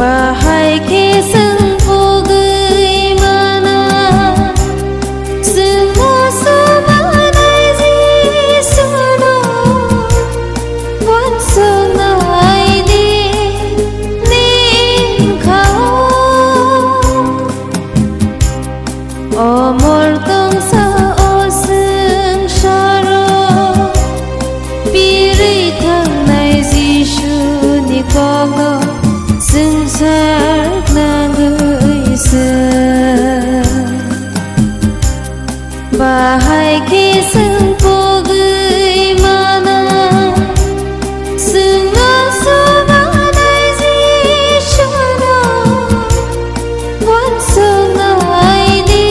Bahay kisang pugay mana sumusumanay di suno wansunay di nin kao omol tong sa oseng sharo piritang nai jishu ni kogo संसार नागैस बाहाय किसं पुगै माना जोंना समानाय जिसुनो wansunay di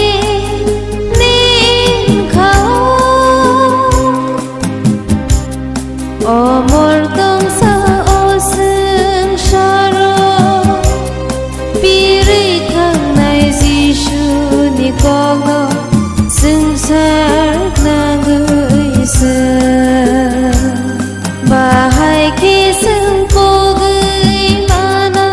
nin kao omol tong sa oseng sharo kogo संसार नागैस बाहाय किसं पुगै माना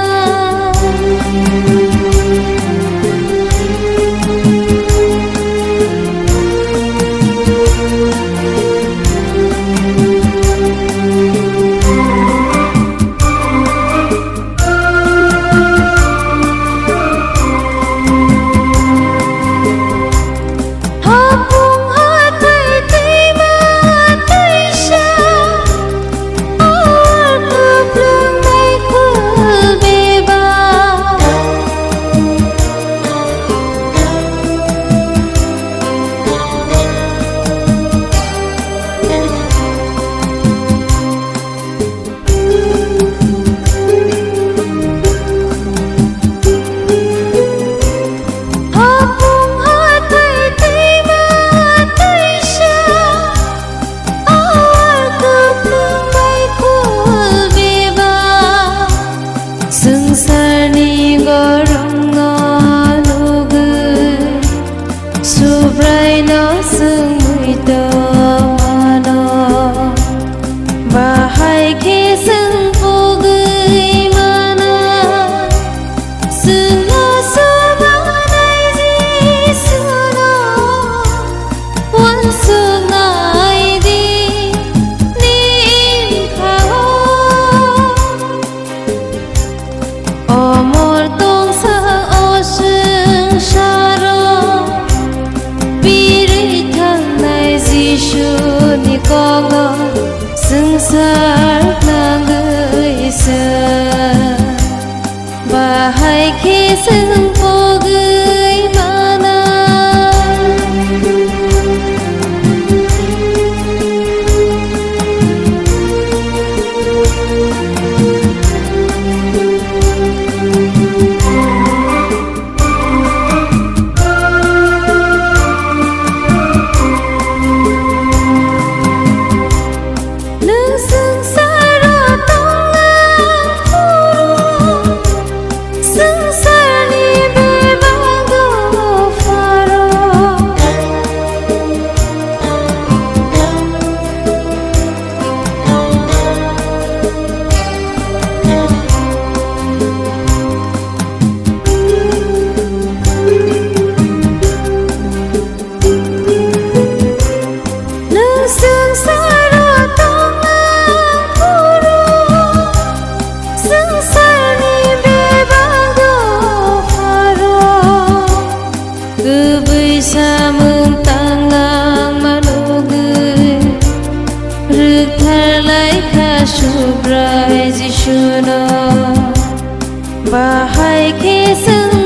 संसारनि गरमना लुगै सुब्रायना जोंमैद माना बाहाय किसं पुगै माना जोंना समानाय जिसुनो wansunay di nin kao omol tong sa oseng sharo piritang nai jishu ni kogo संसार नागैस बाहाय किसं पुगै माना Subray jishuno bahay kisang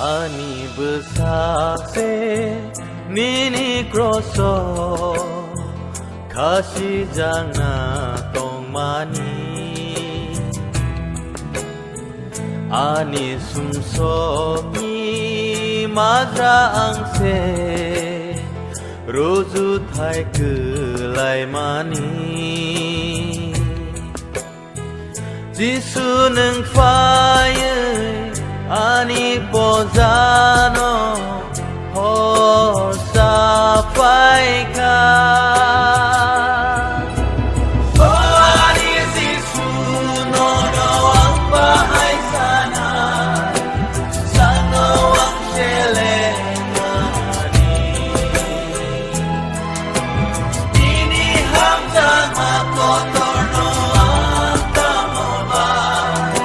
Ani besase nini kroso kasih jana tong mani Ani sumso ni madra angse rozu thai kelai mani Jisu neng fire Ani pozano Hosa paika Oh Ani Jisu no ang bahay sana Sana ang selemani Ini hamzang makotor no ang tamobay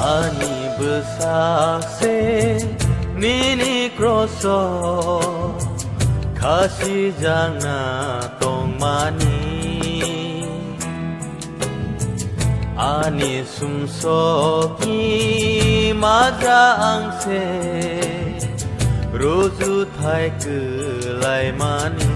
Ani besase nini kroso kasih jana tong mani Ani sumso ki madra angse rozu thai kelai mani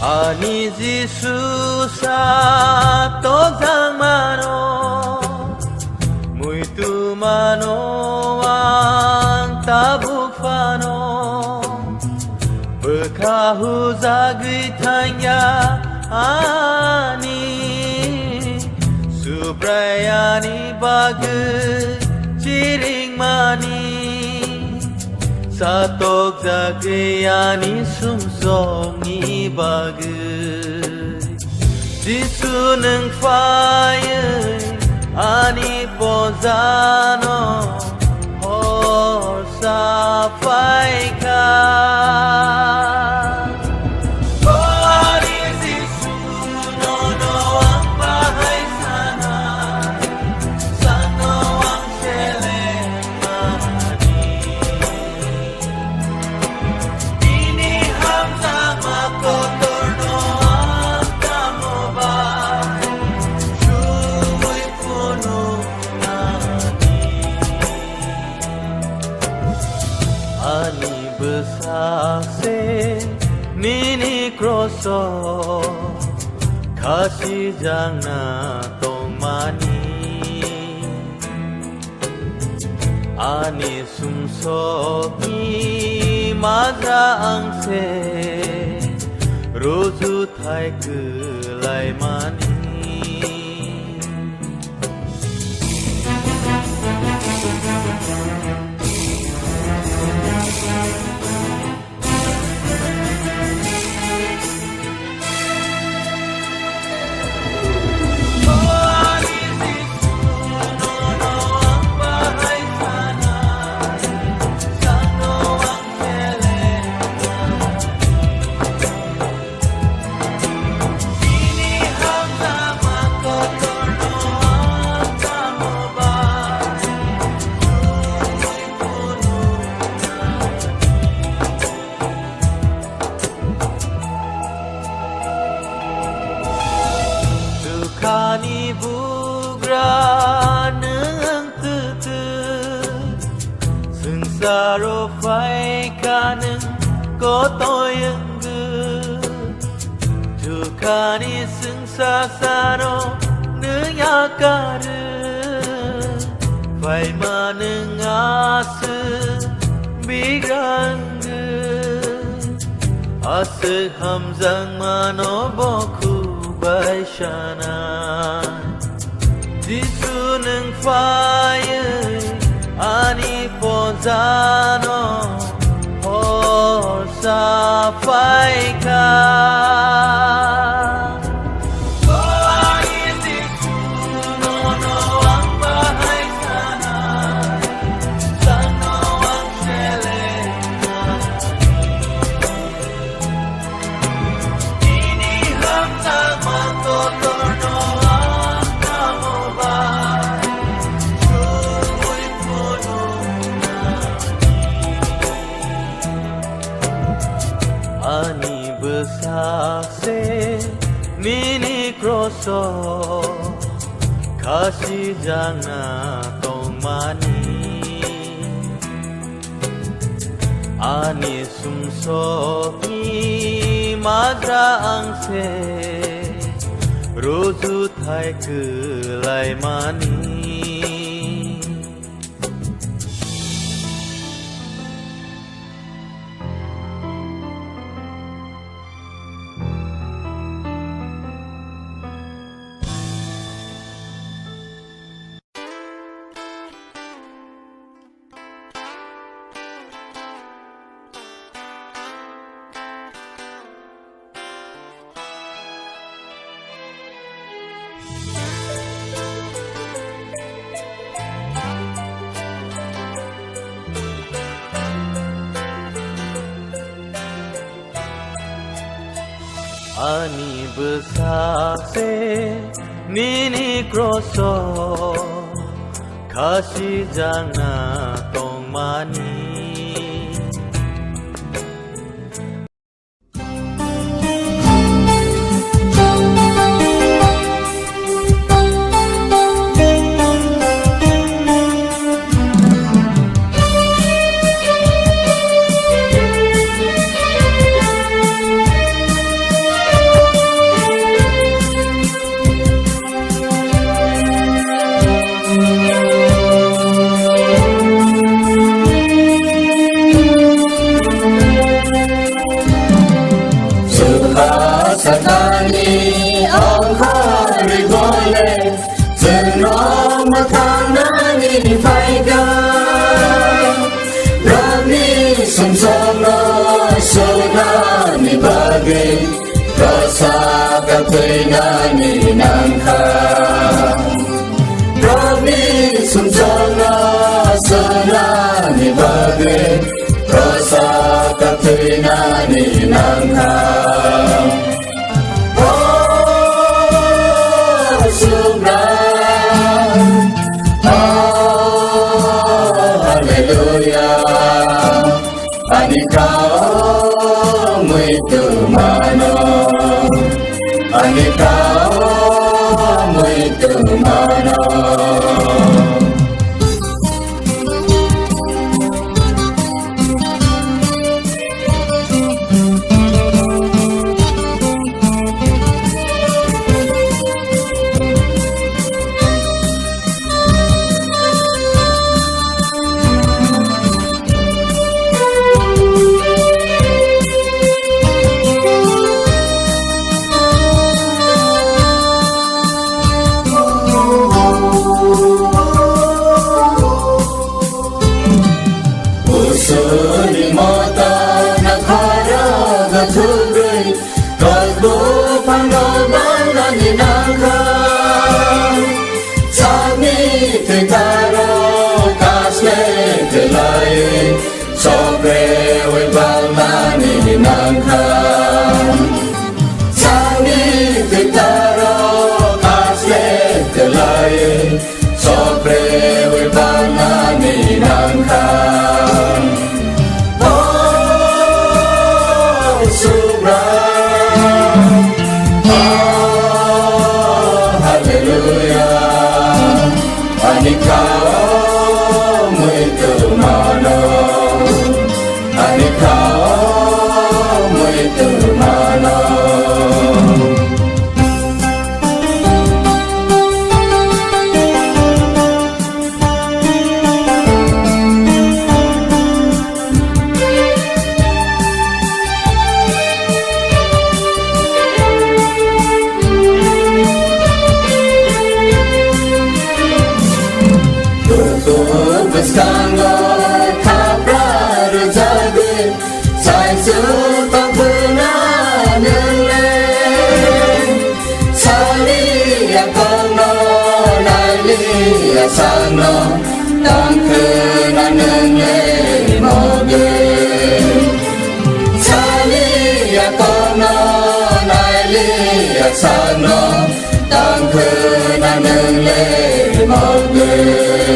Ani Jisu sa tozang mano Muito mano ang tabuk fano Berkahu zagri tanya Ani Subrayani bagus ciring mani Satok zagayani sumsongi bagai Jisu neng fire Ani pozano Horsa paika Oh Ani Jisu no ang bahay sana Sana ang selemani Ini hamzang makotor no ang tamobay Sumoy puno nani Ani besase nini kroso kasih jana tong mani Ani sumso ki madra angse rozu thai kelai mani Kani bugra nang tutu Sengsaro fai kanang kotoyang Tukani sengsasano nang yakare Fai manang asa bigrang Asa hamzang manoboku Baishanan Jisu neng fire Ani pozano Horsa paika Oh Ani Jisu no besakse nini kroso kasih jangan tong mani ani sumso ni magra angse roju thai kelai mani Ani besakse nini kroso kasih jangan tong mani Satani angkari boleh Senang makanani faidah Rami samsana senani bagi Rasa katinani nangka Rami samsana senani bagi Rasa katinani nangka Anikau muito mano Anikau muito mano Suri mata nakara gatugay Kalbo panggalan inangkan Sami titaro kasle tilayin Sobre wibang inangkan Sami titaro kasle tilayin Sobre wibang inangkan Anikau muito mano Anikau muito mano Bestanggar kabrar jadi Saya tak pernah nilai Sali yang kono nali yang sana Tak kena nilai mobil Sali yang kono nali yang sana Tak kena nilai mobil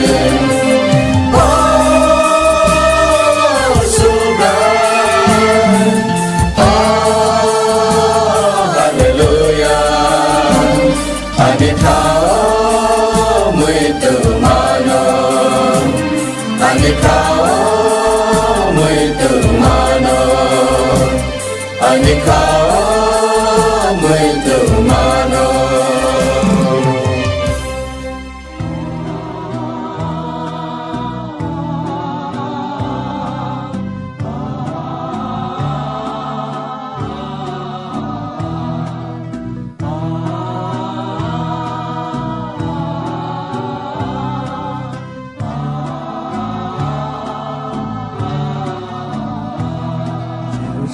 nikha mây từ mano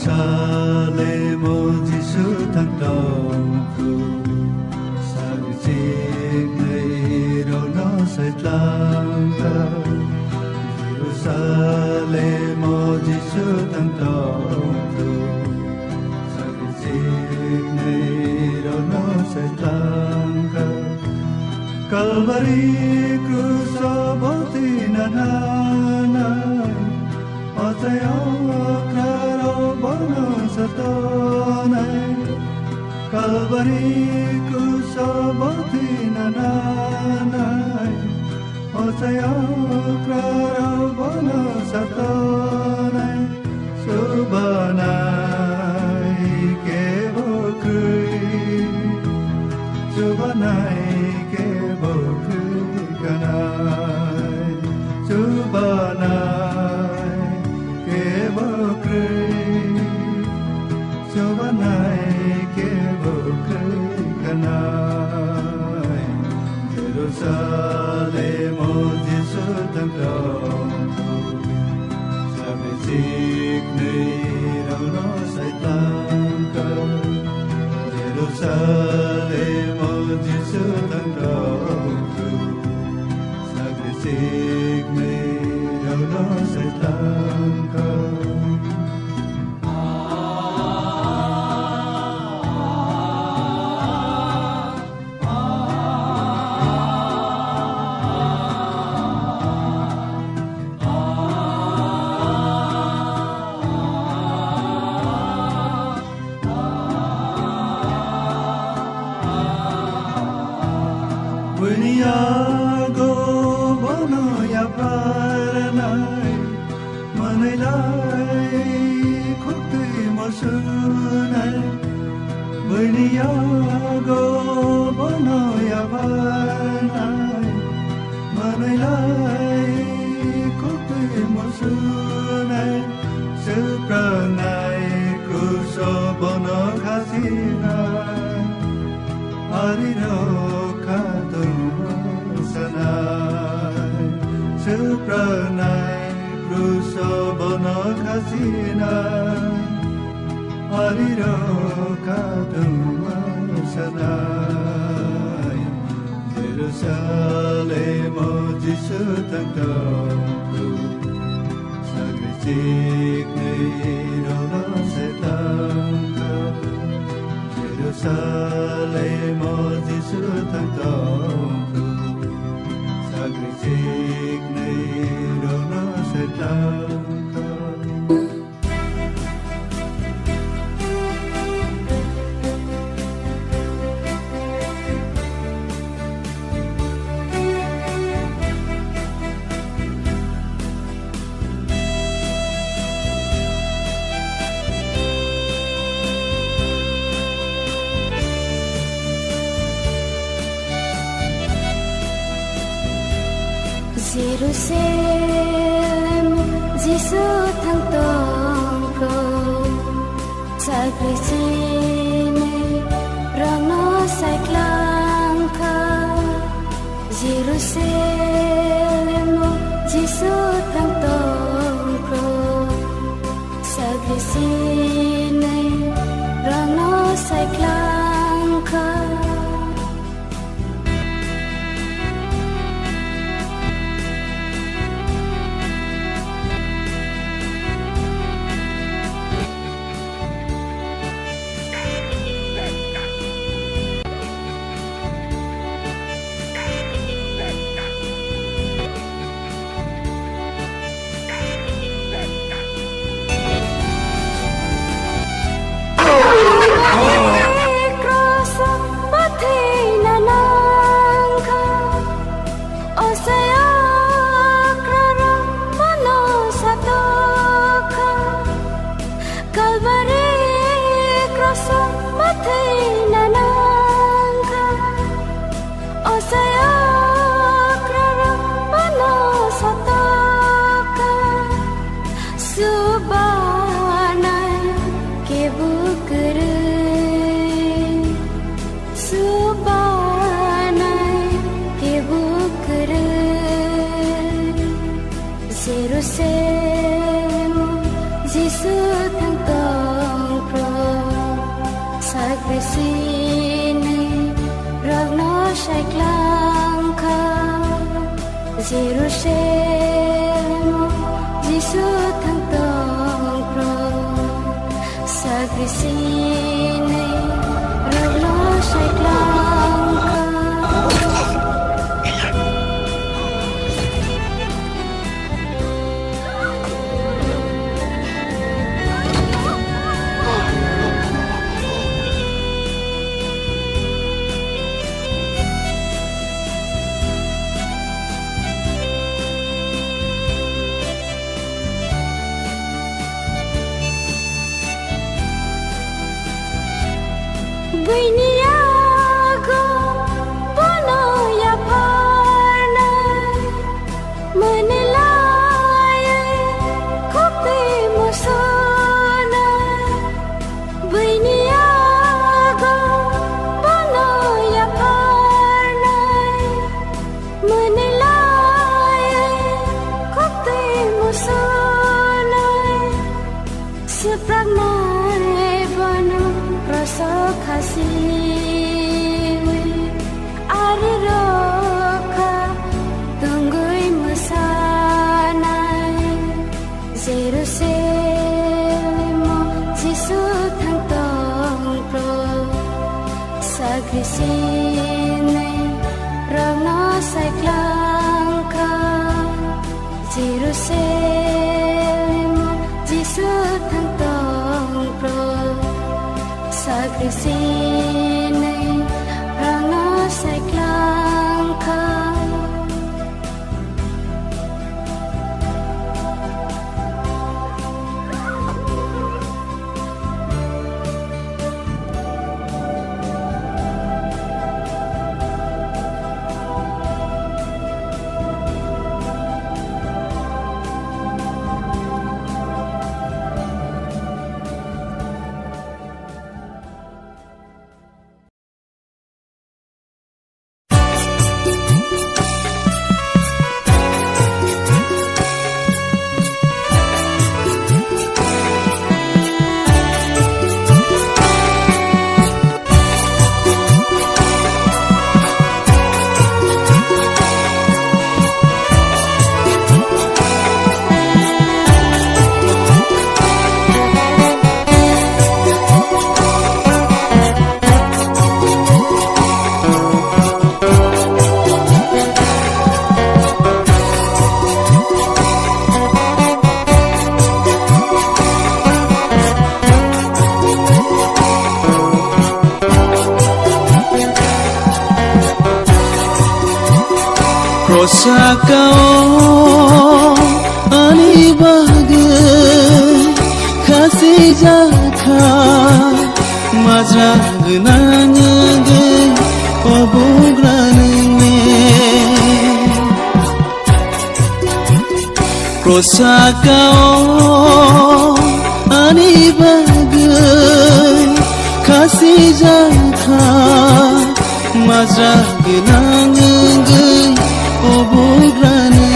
Jerusalem, oh Giêsu thăng đồng cứu, sao chiếc này đâu nó sẽ lang thang. Jerusalem, oh Giêsu thăng đồng cứu, sao chiếc này đâu nó sẽ lang thang. Calvary cruzo botina nanai, Oteo claro bono satonai, Calvary cruzo botina nanai, Oteo claro bono satonai, Subanai ke bokui, Subanai ke bokui kanai, Subanai Jerusalem, oh Giêsu thăng đồng cứu, sao về chiếc này đâu nó sẽ tan cơn. Jerusalem, oh Giêsu thăng đồng cứu, sao về chiếc này đâu nó sẽ tan cơn. Buniago bono ya paranai, manilai khukti mosunai. Buniago bono ya paranai, manilai khukti mosunai. Supranai kuso bono khasinai, ariro sanai, supranai, cruzo bono khasinai, ariro kaduma sanai. Jerusalem, oh Giêsu thăng đồng cứu, sao người chiếc này đâu nó sẽ tan cơn. Jerusalem, oh Giêsu thăng đồng cứu, sao người chiếc này đâu nó sẽ tan cơn. Jerusalem, Giêsu thăng đồng cứu, sao người chiếc này đâu nó sẽ lang thang. Jerusalem, Giêsu thăng đồng cứu, sao người chiếc này đâu nó sẽ lang thang. Subanai ke bukere Subanai ke bukere Jerusalem Jisu thang tong pro Sagrasini Ragno shaiklang kha Jerusalem Jisu thang tong pro Sagrasini Ragno shaiklang kha Buiniago bono ya parna menelaya kopi musona Buiniago bono ya parna menelaya kopi musona sepragna bono Rasa kasih Ari roka Tunggui musanai Jerusalem Jisu thang tong pro Sagrisine Ragno saiklang kha Jerusalem Jisu thang tong pro Sagrisini Ragno saiklang kha Rosakao ani bagai kasih jaka mazrag nanyage obugranne Rosakao ani bagai kasih jaka mazrag nanyage obugranne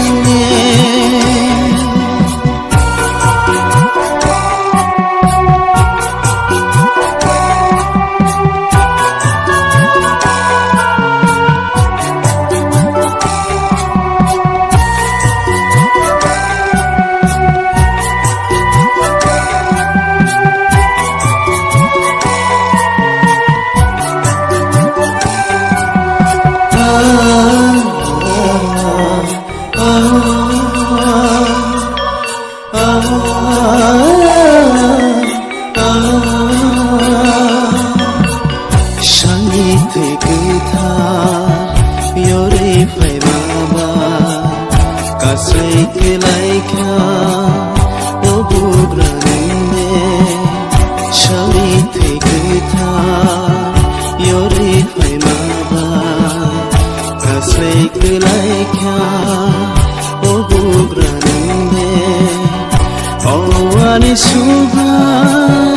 Oh ani Subhan,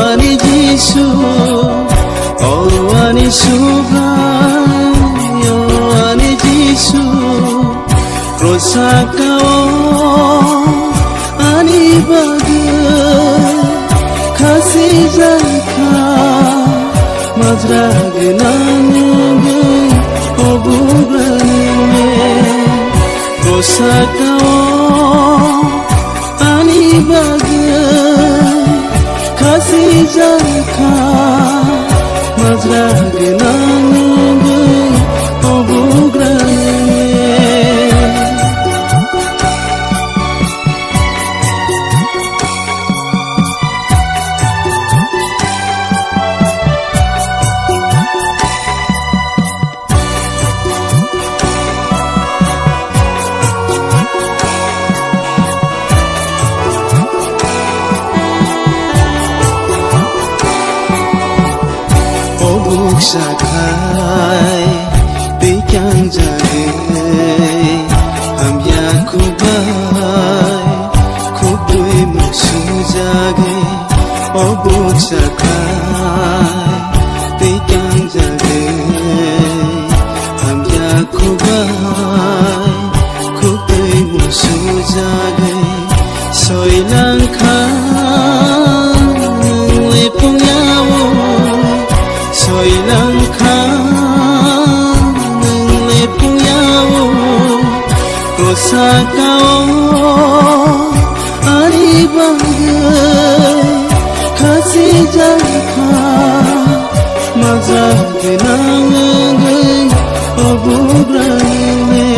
ani Jisu, ani Subhan, ani Jisu, Rosakao ani bagai khasi jaka mazrag nange obugrane Rosakao ani bagai khasi jaka mazrag nange obugrane Sakai bikin jadi hamya kubai kubui musuh jage obuk sakai bikin jadi hamya kubai kubui musuh jage soilangkan lepungyawo Rosakao ani bagai khasi jaka mazrag nange obugrane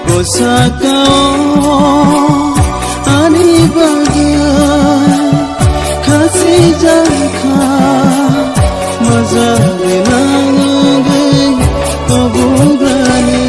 Rosakao ani bagai khasi jaka mazrag nange obugrane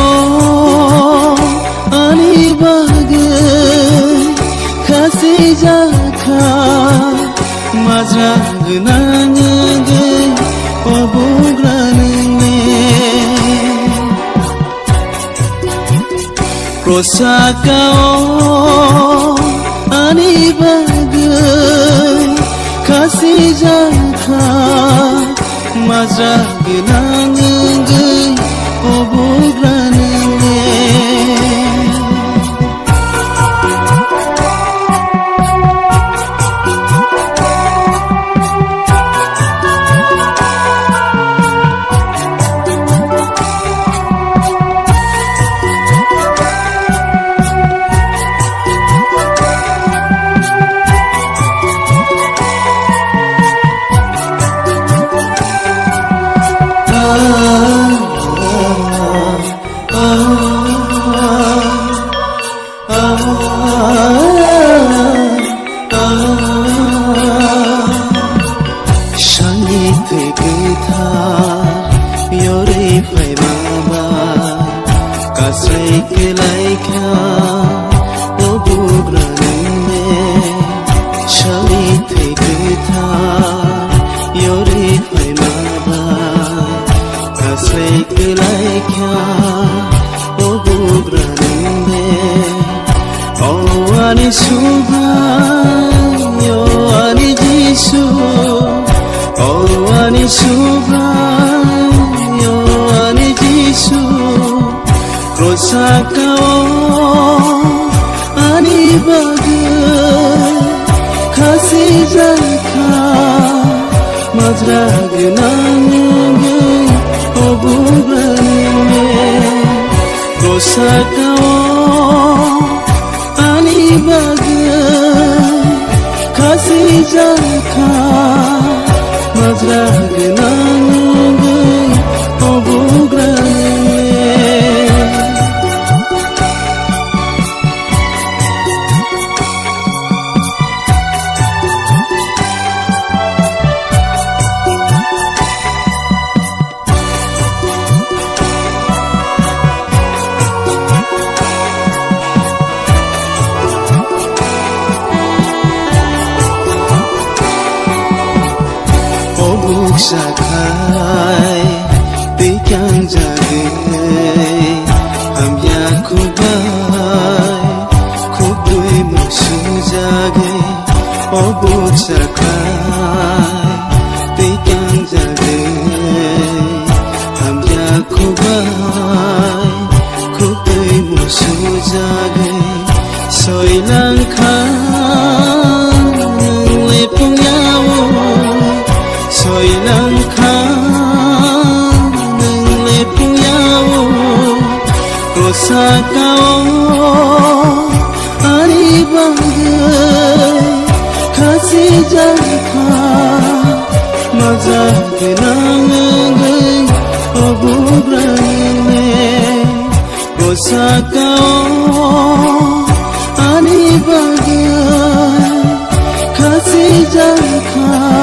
Rosakao ani bagai khasi jaka mazrag nange obugrane Rosakao ani bagai khasi jaka mazrag nange obugrane Kaslaika Obugranine Shalite Kita Yori Paimada Kaslaika Obugranine Oh Ani Subha Yo Ani Jisu Oh Ani Subha Yo Ani Jisu Rosakao Ani Bagai Kasi Jalka Mazrag Nange Obugranime Rosakao Ani Bagai Kasi Jalka Mazrag Nange Obugranime Sakai Bikan Jage Ham Yakubai Kubui Musu Jage Obuk Sakai Bikan Jage Ham Yakubai Kubui Musu Jage Soy Langkan Lepung Yawo Soy Langkan Lepung Yawo Rosakao Ani Bagai Kasi Jalka Mazag Nange Obugranime Rosakao Ani Bagai Kasi Jalka